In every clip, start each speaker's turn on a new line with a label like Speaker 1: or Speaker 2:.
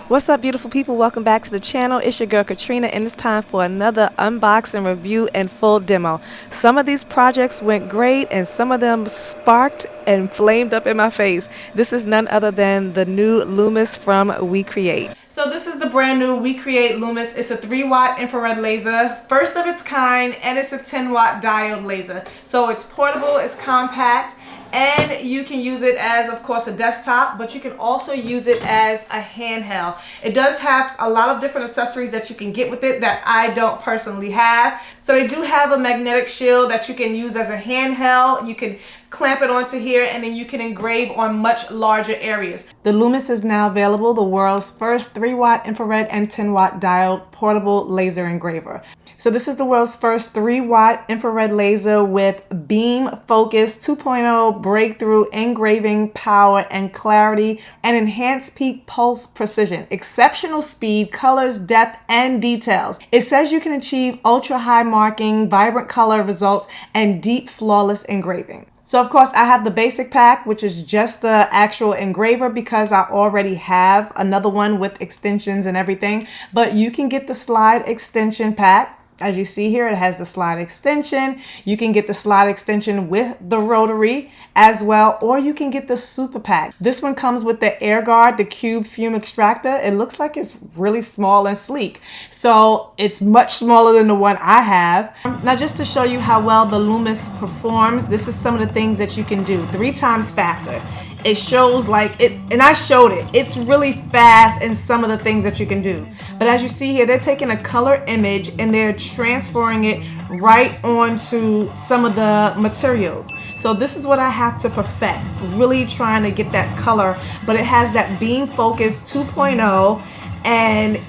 Speaker 1: What's up, beautiful people? Welcome back to the channel. It's your girl Katrina, and it's time for another unboxing, review, and full demo. Some of these projects went great, and some of them sparked and flamed up in my face. This is none other than the new Lumos from WeCreat. So this is the brand new WeCreat Lumos. It's a 3-watt infrared laser, first of its kind, and it's a 10-watt diode laser. So it's portable, it's compact, and you can use it as, of course, a desktop, but you can also use it as a handheld. It does have a lot of different accessories that you can get with it that I don't personally have. So they do have a magnetic shield that you can use as a handheld. You can clamp it onto here, and then you can engrave on much larger areas. The Lumos is now available, the world's first 3-watt infrared and 10-watt diode portable laser engraver. So this is the world's first 3-watt infrared laser with beam focus 2.0 breakthrough engraving power and clarity and enhanced peak pulse precision, exceptional speed, colors, depth, and details. It says you can achieve ultra high marking, vibrant color results, and deep flawless engraving. So of course I have the basic pack, which is just the actual engraver because I already have another one with extensions and everything, but you can get the slide extension pack. As you see here, it has the slide extension. You can get the slide extension with the rotary as well, or you can get the super pack. This one comes with the air guard, the cube fume extractor. It looks like it's really small and sleek. So it's much smaller than the one I have. Now, just to show you how well the Lumos performs, this is some of the things that you can do. 3 times faster. It shows like it, and I showed it. It's really fast in some of the things that you can do. But as you see here, they're taking a color image and they're transferring it right onto some of the materials. So this is what I have to perfect, really trying to get that color, but it has that beam focus 2.0, and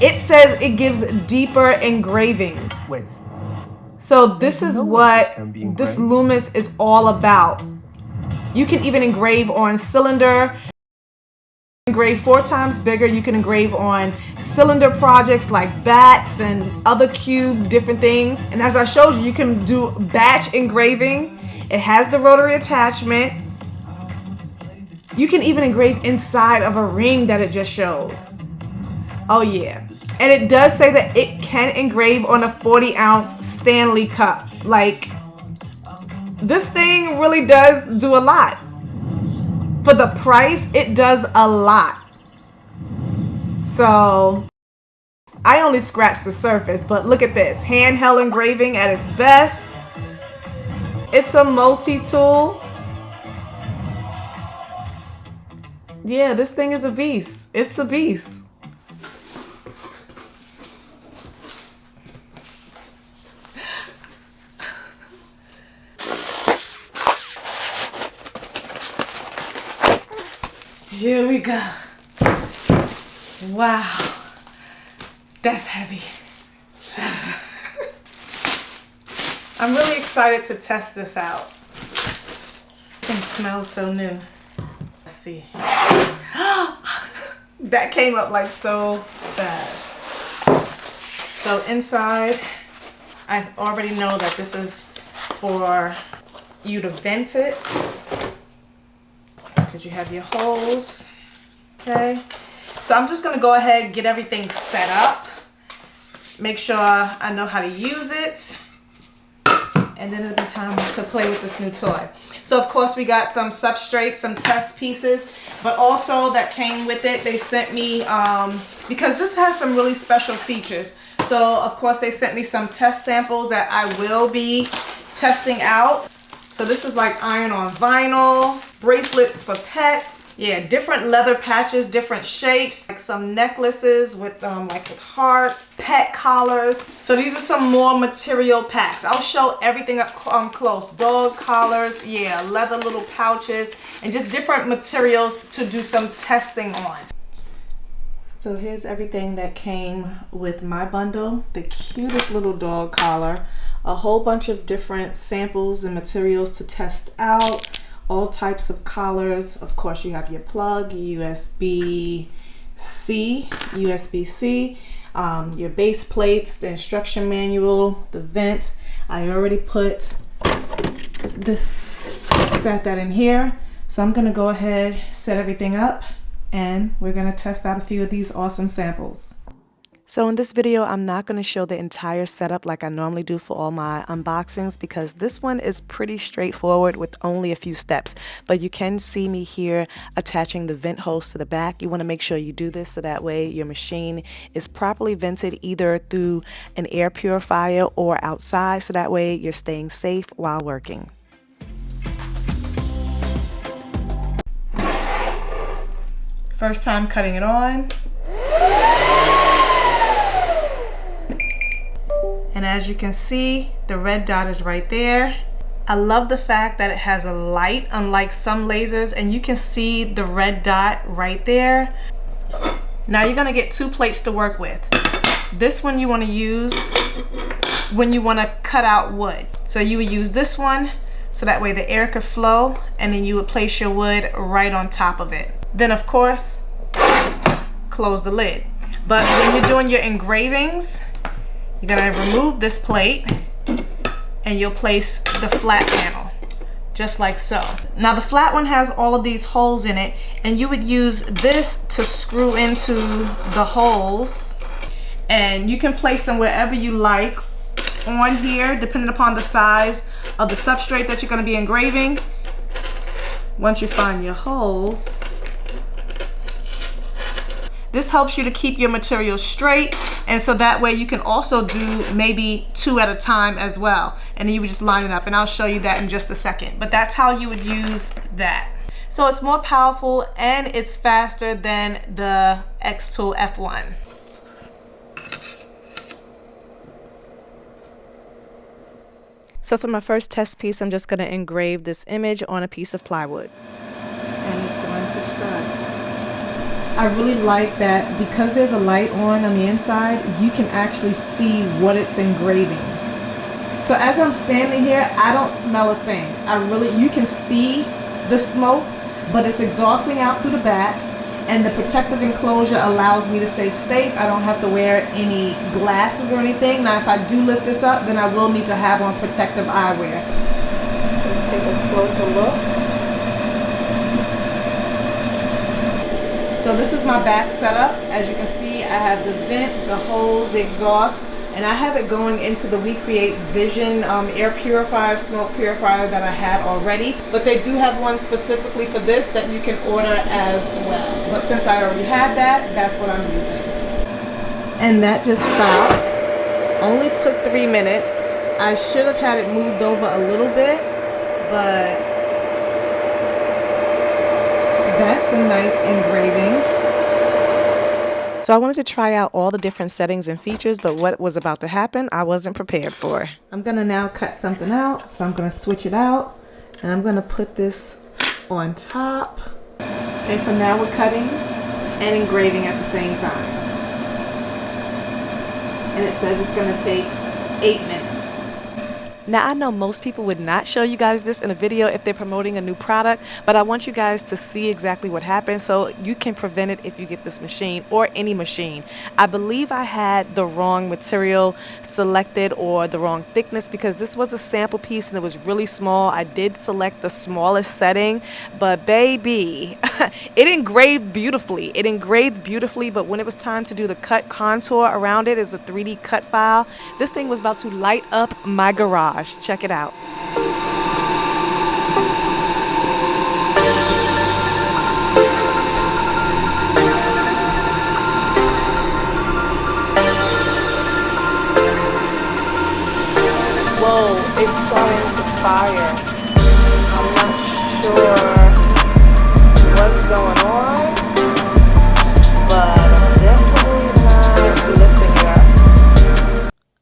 Speaker 1: it says it gives deeper engravings. Wait. So this is what this Lumos is all about. You can even engrave on cylinder, engrave 4 times bigger. You can engrave on cylinder projects like bats and other cube different things. And as I showed you, you can do batch engraving. It has the rotary attachment. You can even engrave inside of a ring that it just showed. Oh yeah. And it does say that it can engrave on a 40-ounce Stanley cup. Like, this thing really does do a lot. For the price, it does a lot. So I only scratched the surface, but look at this. Handheld engraving at its best. It's a multi-tool. Yeah, this thing is a beast. It's a beast. Here we go. Wow, that's heavy. I'm really excited to test this out. It smells so new. Let's see. That came up like so fast. So inside, I already know that this is for you to vent it, because you have your holes. Okay, so I'm just gonna go ahead and get everything set up, make sure I know how to use it, and then it'll be time to play with this new toy. So of course we got some substrate, some test pieces, but also that came with it, they sent me, because this has some really special features. So of course they sent me some test samples that I will be testing out. So this is like iron on vinyl, bracelets for pets, yeah, different leather patches, different shapes, like some necklaces with like with hearts, pet collars. So these are some more material packs. I'll show everything up close. Dog collars, yeah, leather little pouches, and just different materials to do some testing on. So here's everything that came with my bundle. The cutest little dog collar, a whole bunch of different samples and materials to test out, all types of collars. Of course, you have your plug, USB-C, your base plates, the instruction manual, the vent. I already put this, set that in here. So I'm gonna go ahead, set everything up, and we're going to test out a few of these awesome samples. So in this video, I'm not going to show the entire setup like I normally do for all my unboxings because this one is pretty straightforward with only a few steps. But you can see me here attaching the vent hose to the back. You want to make sure you do this so that way your machine is properly vented either through an air purifier or outside, so that way you're staying safe while working. First time cutting it on. And as you can see, the red dot is right there. I love the fact that it has a light, unlike some lasers, and you can see the red dot right there. Now you're gonna get two plates to work with. This one you wanna use when you wanna cut out wood. So you would use this one, so that way the air could flow, and then you would place your wood right on top of it. Then of course, close the lid. But when you're doing your engravings, you're gonna remove this plate and you'll place the flat panel, just like so. Now the flat one has all of these holes in it, and you would use this to screw into the holes, and you can place them wherever you like on here, depending upon the size of the substrate that you're gonna be engraving. Once you find your holes, this helps you to keep your material straight, and so that way you can also do maybe two at a time as well, and then you would just line it up, and I'll show you that in just a second. But that's how you would use that. So it's more powerful and it's faster than the X-Tool F1. So for my first test piece, I'm just going to engrave this image on a piece of plywood, and it's going to start. I really like that because there's a light on the inside, you can actually see what it's engraving. So as I'm standing here, I don't smell a thing. You can see the smoke, but it's exhausting out through the back, and the protective enclosure allows me to stay safe. I don't have to wear any glasses or anything. Now if I do lift this up, then I will need to have on protective eyewear. Let's take a closer look. So this is my back setup. As you can see, I have the vent, the hose, the exhaust, and I have it going into the WeCreat Vision air purifier, smoke purifier that I had already. But they do have one specifically for this that you can order as well. But since I already had that, that's what I'm using. And that just stopped. Only took 3 minutes. I should have had it moved over a little bit, but that's a nice engraving. So I wanted to try out all the different settings and features, but what was about to happen, I wasn't prepared for. I'm gonna now cut something out, so I'm gonna switch it out, and I'm gonna put this on top. Okay, so now we're cutting and engraving at the same time. And it says it's gonna take 8 minutes. Now I know most people would not show you guys this in a video if they're promoting a new product, but I want you guys to see exactly what happened so you can prevent it if you get this machine or any machine. I believe I had the wrong material selected or the wrong thickness because this was a sample piece and it was really small. I did select the smallest setting, but baby, it engraved beautifully. It engraved beautifully, but when it was time to do the cut contour around it as a 3D cut file, this thing was about to light up my garage. Check it out. Whoa, it's starting to fire. I'm not sure what's going on, but I'm definitely not lifting it up.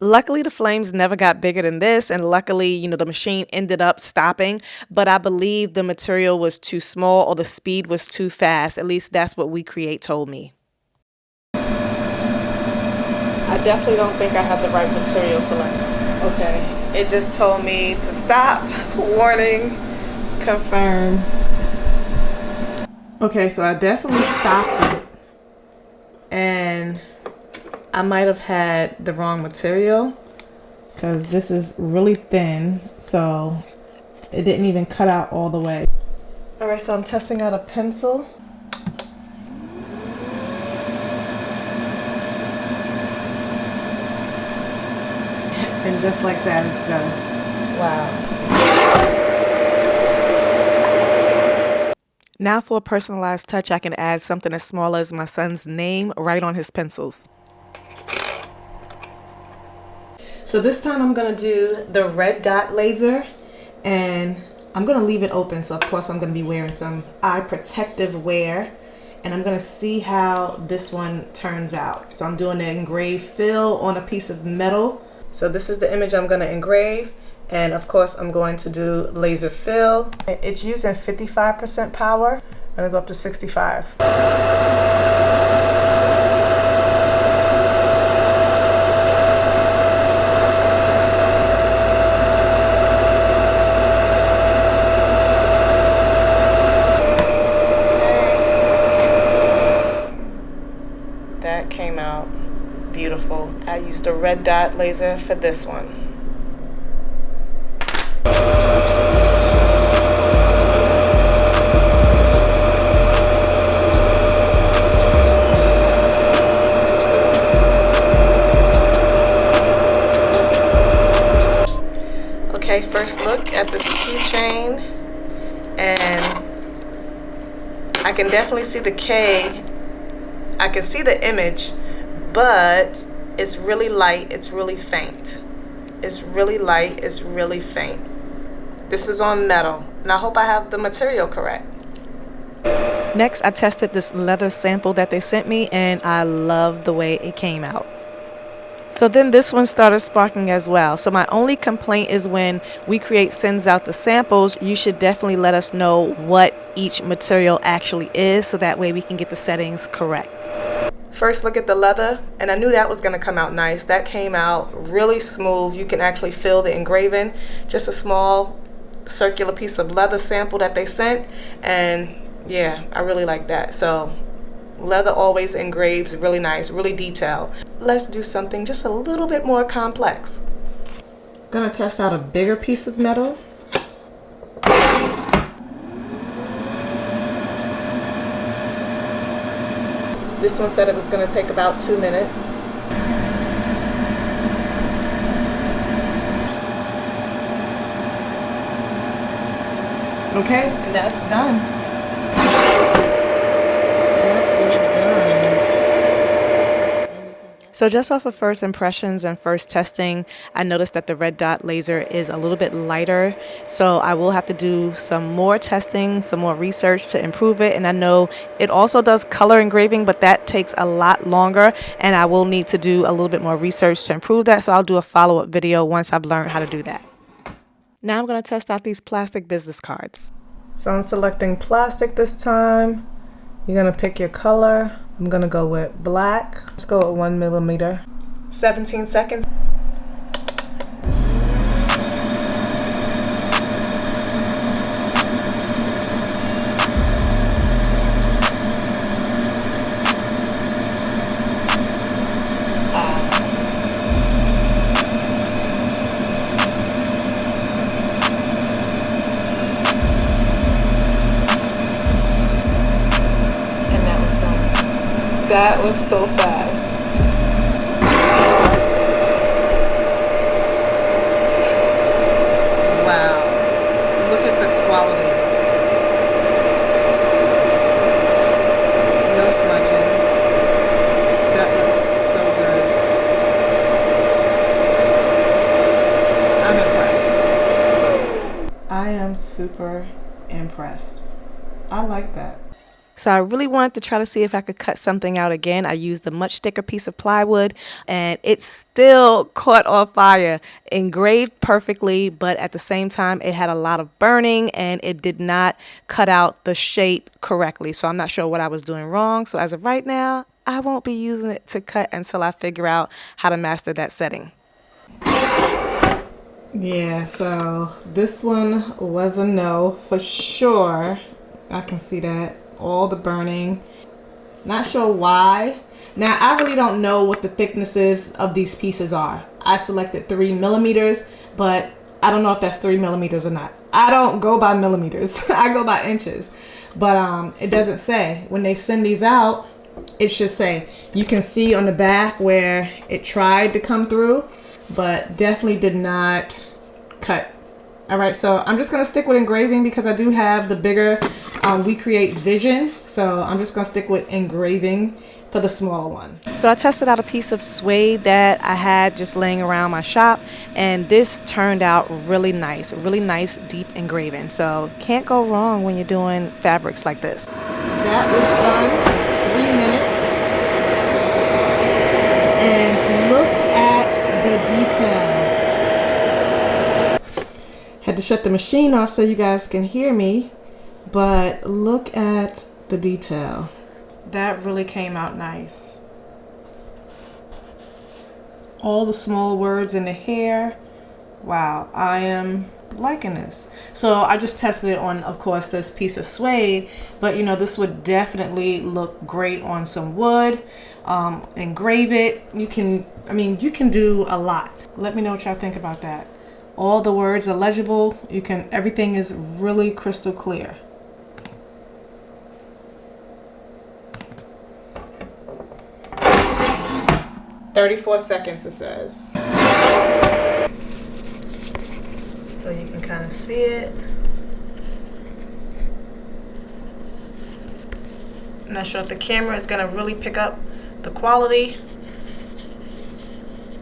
Speaker 1: Luckily, the flames never got bigger than this, and luckily, you know, the machine ended up stopping, but I believe the material was too small or the speed was too fast. At least that's what WeCreat told me. I definitely don't think I have the right material selected. Okay, it just told me to stop, warning, confirm. Okay, so I definitely stopped it, and I might have had the wrong material because this is really thin, so it didn't even cut out all the way. All right, so I'm testing out a pencil. And just like that, it's done. Wow. Now for a personalized touch, I can add something as small as my son's name right on his pencils. So this time I'm going to do the red dot laser, and I'm going to leave it open. So of course I'm going to be wearing some eye protective wear, and I'm going to see how this one turns out. So I'm doing an engraved fill on a piece of metal. So this is the image I'm going to engrave, and of course I'm going to do laser fill. It's using 55% power. I'm going to go up to 65. That came out beautiful. I used a red dot laser for this one. Okay, first look at this keychain, and I can definitely see the K. I can see the image, but it's really light, it's really faint. It's really light, it's really faint. This is on metal, and I hope I have the material correct. Next, I tested this leather sample that they sent me, and I love the way it came out. So then this one started sparking as well. So my only complaint is when WeCreat sends out the samples, you should definitely let us know what each material actually is, so that way we can get the settings correct. First look at the leather, and I knew that was going to come out nice. That came out really smooth. You can actually feel the engraving. Just a small circular piece of leather sample that they sent, and yeah, I really like that. So leather always engraves really nice, really detailed. Let's do something just a little bit more complex. I'm going to test out a bigger piece of metal. This one said it was going to take about 2 minutes. Okay, and that's done. So just off of first impressions and first testing, I noticed that the red dot laser is a little bit lighter. So I will have to do some more testing, some more research to improve it. And I know it also does color engraving, but that takes a lot longer. And I will need to do a little bit more research to improve that. So I'll do a follow-up video once I've learned how to do that. Now I'm going to test out these plastic business cards. So I'm selecting plastic this time. You're going to pick your color. I'm going to go with black. Let's go with 1 millimeter. 17 seconds. That was so fast. Wow. Look at the quality. No smudging. That looks so good. I'm impressed. I am super impressed. I like that. So I really wanted to try to see if I could cut something out again. I used a much thicker piece of plywood, and it still caught on fire. Engraved perfectly, but at the same time it had a lot of burning, and it did not cut out the shape correctly. So I'm not sure what I was doing wrong. So as of right now, I won't be using it to cut until I figure out how to master that setting. Yeah, so this one was a no for sure. I can see that. All the burning. Not sure why. Now I really don't know what the thicknesses of these pieces are. I selected 3 millimeters, but I don't know if that's 3 millimeters or not. I don't go by millimeters. I go by inches. But it doesn't say. When they send these out, it should say. You can see on the back where it tried to come through. but definitely did not cut. All right, so I'm just gonna stick with engraving because I do have the bigger WeCreat Vision. So I'm just gonna stick with engraving for the small one. So I tested out a piece of suede that I had just laying around my shop, and this turned out really nice deep engraving. So can't go wrong when you're doing fabrics like this. That was done in 3 minutes. And look at the detail. Had to shut the machine off so you guys can hear me, but look at the detail. That really came out nice. All the small words in the hair. Wow, I am liking this. So I just tested it on, of course, this piece of suede, but you know, this would definitely look great on some wood. Engrave it. You can, I mean, you can do a lot. Let me know what y'all think about that. All the words are legible. You can, everything is really crystal clear. "34 seconds" it says. So you can kind of see it. I'm not sure if the camera is going to really pick up the quality.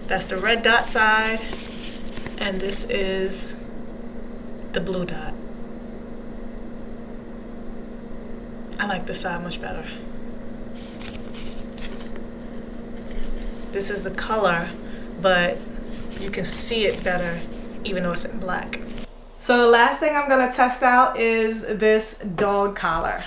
Speaker 1: That's the red dot side, and this is the blue dot. I like this side much better. This is the color, but you can see it better even though it's in black. So the last thing I'm gonna test out is this dog collar.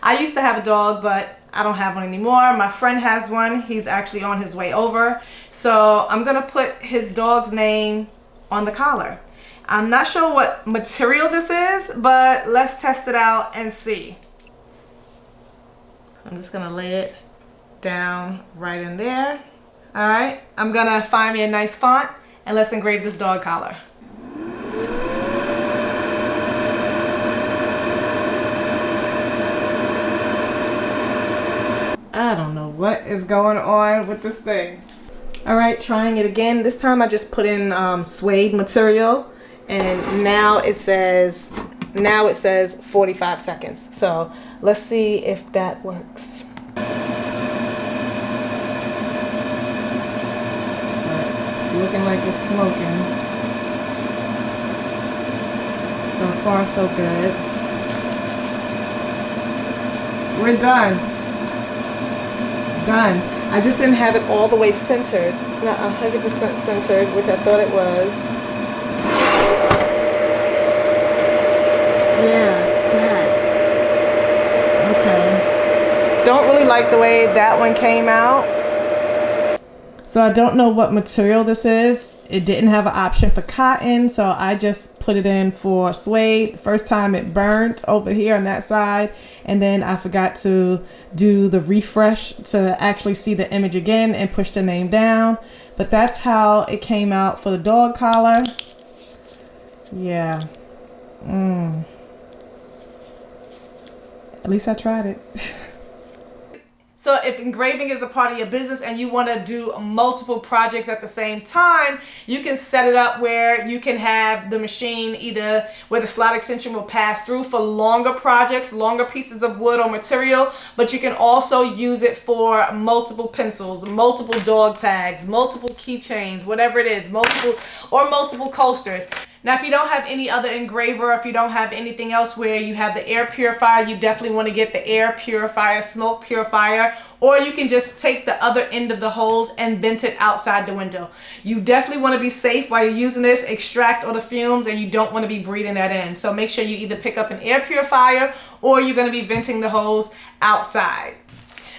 Speaker 1: I used to have a dog, but I don't have one anymore. My friend has one. He's actually on his way over. So I'm gonna put his dog's name on the collar. I'm not sure what material this is, but let's test it out and see. I'm just gonna lay it down right in there. All right, I'm gonna find me a nice font and let's engrave this dog collar. I don't know what is going on with this thing. All right, trying it again. This time I just put in suede material, and now it says 45 seconds. So let's see if that works. Looking like it's smoking. So far, so good. We're done. Done. I just didn't have it all the way centered. It's not 100% centered, which I thought it was. Yeah, that. Okay. Don't really like the way that one came out. So I don't know what material this is. It didn't have an option for cotton, so I just put it in for suede. First time it burnt over here on that side, and then I forgot to do the refresh to actually see the image again and push the name down. But that's how it came out for the dog collar. Yeah. At least I tried it. So if engraving is a part of your business and you want to do multiple projects at the same time, you can set it up where you can have the machine either where the slot extension will pass through for longer projects, longer pieces of wood or material, but you can also use it for multiple pencils, multiple dog tags, multiple keychains, whatever it is, multiple coasters. Now, if you don't have any other engraver, if you don't have anything else where you have the air purifier, you definitely want to get the air purifier, smoke purifier, or you can just take the other end of the hose and vent it outside the window. You definitely want to be safe while you're using this, extract all the fumes, and you don't want to be breathing that in. So make sure you either pick up an air purifier or you're going to be venting the hose outside.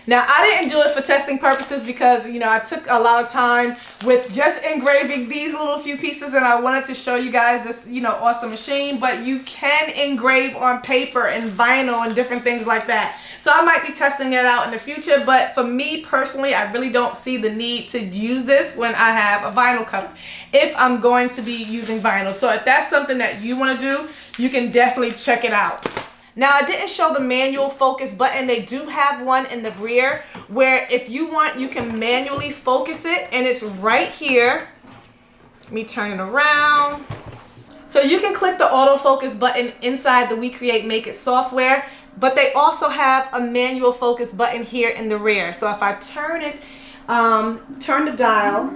Speaker 1: Now, I didn't do it for testing purposes because, you know, I took a lot of time with just engraving these little few pieces, and I wanted to show you guys this, you know, awesome machine. But you can engrave on paper and vinyl and different things like that. So I might be testing it out in the future, but for me personally, I really don't see the need to use this when I have a vinyl cutter if I'm going to be using vinyl. So if that's something that you want to do, you can definitely check it out. Now, I didn't show the manual focus button. They do have one in the rear where if you want, you can manually focus it, and it's right here. Let me turn it around. So you can click the autofocus button inside the WeCreat Make It software, but they also have a manual focus button here in the rear. So if I turn it, turn the dial,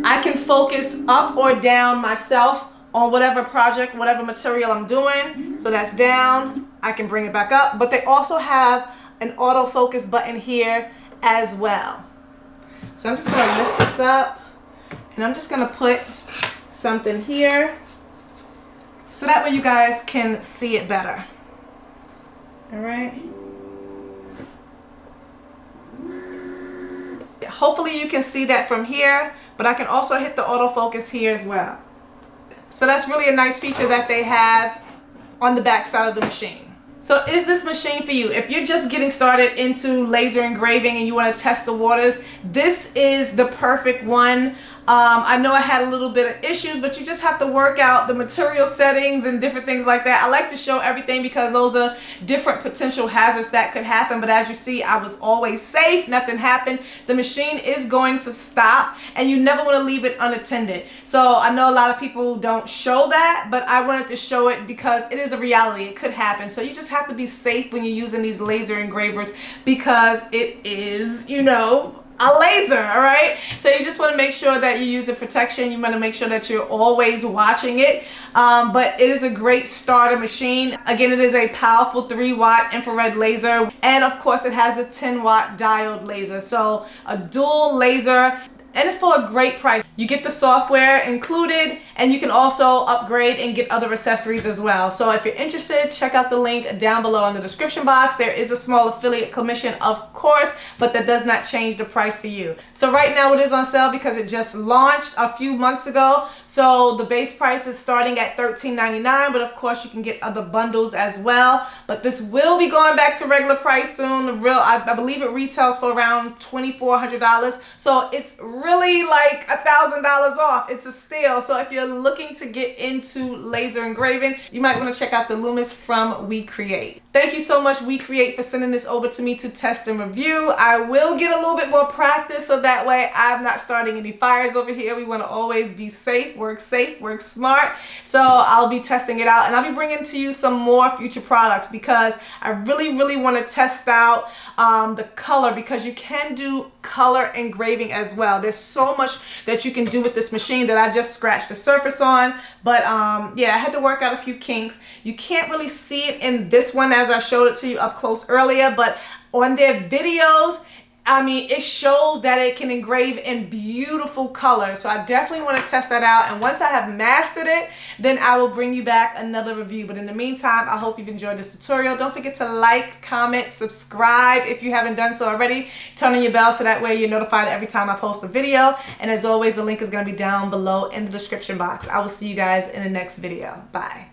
Speaker 1: I can focus up or down myself on whatever project, whatever material I'm doing. So that's down, I can bring it back up, but they also have an autofocus button here as well. So I'm just gonna lift this up and I'm just gonna put something here so that way you guys can see it better. All right. Hopefully you can see that from here, but I can also hit the autofocus here as well. So that's really a nice feature that they have on the back side of the machine. So is this machine for you? If you're just getting started into laser engraving and you want to test the waters, this is the perfect one. I know I had a little bit of issues, but you just have to work out the material settings and different things like that. I like to show everything because those are different potential hazards that could happen. But as you see, I was always safe. Nothing happened. The machine is going to stop and you never want to leave it unattended. So I know a lot of people don't show that, but I wanted to show it because it is a reality. It could happen. So you just have to be safe when you're using these laser engravers because it is, you know, a laser, all right? So you just want to make sure that you use the protection. You want to make sure that you're always watching it. But it is a great starter machine. Again, it is a powerful 3-watt infrared laser. And of course, it has a 10-watt diode laser. So a dual laser. And it's for a great price. You get the software included and you can also upgrade and get other accessories as well. So if you're interested, check out the link down below in the description box. There is a small affiliate commission, of course, but that does not change the price for you. So right now it is on sale because it just launched a few months ago. So the base price is starting at $13.99, but of course you can get other bundles as well. But this will be going back to regular price soon. I believe it retails for around $2,400. So it's really like $1,000 off. It's a steal. So if you're looking to get into laser engraving, you might want to check out the Lumos from WeCreat. Thank you so much, WeCreat, for sending this over to me to test and review. I will get a little bit more practice so that way I'm not starting any fires over here. We want to always be safe, work smart. So I'll be testing it out and I'll be bringing to you some more future products because I really want to test out the color, because you can do color engraving as well. There's so much that you can do with this machine that I just scratched the surface on. But yeah, I had to work out a few kinks. You can't really see it in this one as I showed it to you up close earlier, but on their videos, I mean, it shows that it can engrave in beautiful colors. So I definitely want to test that out. And once I have mastered it, then I will bring you back another review. But in the meantime, I hope you've enjoyed this tutorial. Don't forget to like, comment, subscribe if you haven't done so already. Turn on your bell so that way you're notified every time I post a video. And as always, the link is going to be down below in the description box. I will see you guys in the next video. Bye.